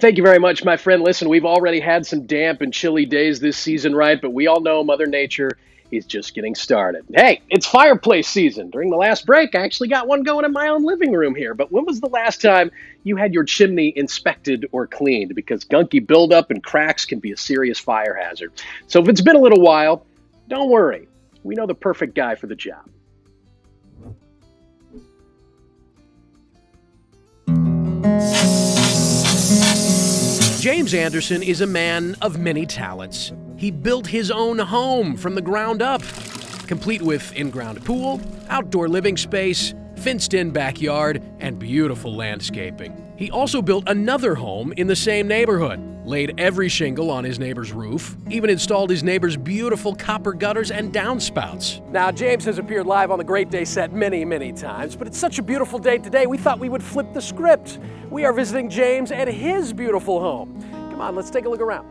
Thank you very much, my friend. Listen, we've already had some damp and chilly days this season, right? But we all know Mother Nature is just getting started. Hey, it's fireplace season. During the last break, I actually got one going in my own living room here. But when was the last time you had your chimney inspected or cleaned? Because gunky buildup and cracks can be a serious fire hazard. So if it's been a little while, don't worry. We know the perfect guy for the job. James Anderson is a man of many talents. He built his own home from the ground up, complete with in-ground pool, outdoor living space, fenced-in backyard, and beautiful landscaping. He also built another home in the same neighborhood, laid every shingle on his neighbor's roof, even installed his neighbor's beautiful copper gutters and downspouts. Now, James has appeared live on the Great Day set many times, but it's such a beautiful day today, we thought we would flip the script. We are visiting James at his beautiful home. Come on, let's take a look around.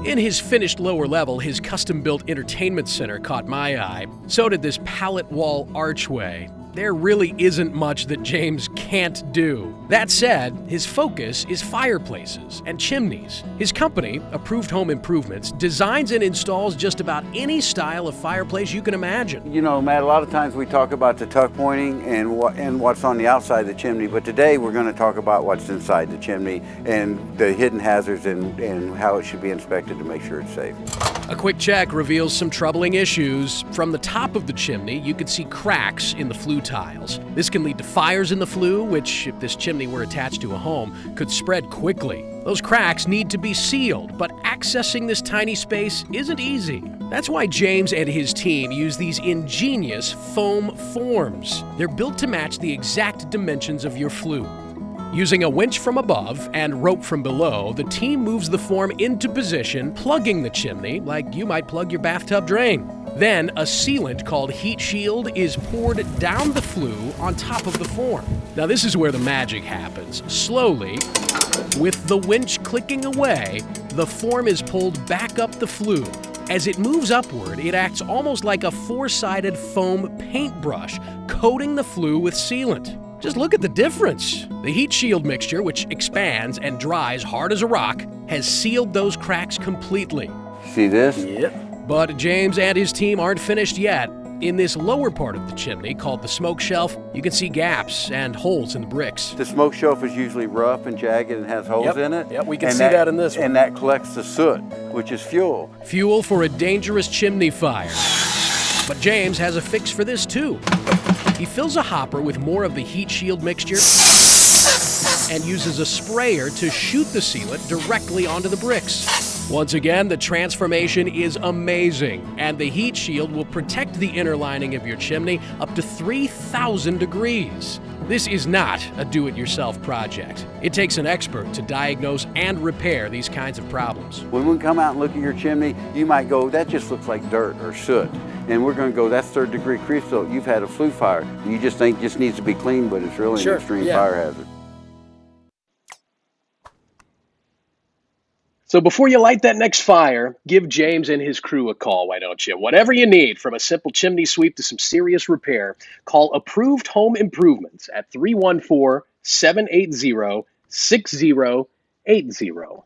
In his finished lower level, his custom-built entertainment center caught my eye. So did this pallet wall archway. There really isn't much that James can't do. That said, his focus is fireplaces and chimneys. His company, Approved Home Improvements, designs and installs just about any style of fireplace you can imagine. You know, Matt, a lot of times we talk about the tuck pointing and what's on the outside of the chimney, but today we're going to talk about what's inside the chimney and the hidden hazards and how it should be inspected to make sure it's safe. A quick check reveals some troubling issues. From the top of the chimney, you can see cracks in the flue tiles. This can lead to fires in the flue, which, if this chimney were attached to a home, could spread quickly. Those cracks need to be sealed, but accessing this tiny space isn't easy. That's why James and his team use these ingenious foam forms. They're built to match the exact dimensions of your flue. Using a winch from above and rope from below, the team moves the form into position, plugging the chimney like you might plug your bathtub drain. Then, a sealant called Heat Shield is poured down the flue on top of the form. Now, this is where the magic happens. Slowly, with the winch clicking away, the form is pulled back up the flue. As it moves upward, it acts almost like a four-sided foam paintbrush, coating the flue with sealant. Just look at the difference. The Heat Shield mixture, which expands and dries hard as a rock, has sealed those cracks completely. See this? Yep. But James and his team aren't finished yet. In this lower part of the chimney, called the smoke shelf, you can see gaps and holes in the bricks. The smoke shelf is usually rough and jagged and has holes in it. Yep, we can see that in this one. And that collects the soot, which is fuel. Fuel for a dangerous chimney fire. But James has a fix for this too. He fills a hopper with more of the Heat Shield mixture and uses a sprayer to shoot the sealant directly onto the bricks. Once again, the transformation is amazing, and the Heat Shield will protect the inner lining of your chimney up to 3,000 degrees. This is not a do-it-yourself project. It takes an expert to diagnose and repair these kinds of problems. When we come out and look at your chimney, you might go, that just looks like dirt or soot. And we're going to go, that's third-degree creosote. You've had a flue fire. You just think it just needs to be cleaned, but it's really an extreme fire hazard. So before you light that next fire, give James and his crew a call, why don't you? Whatever you need, from a simple chimney sweep to some serious repair, call Approved Home Improvements at 314-780-6080.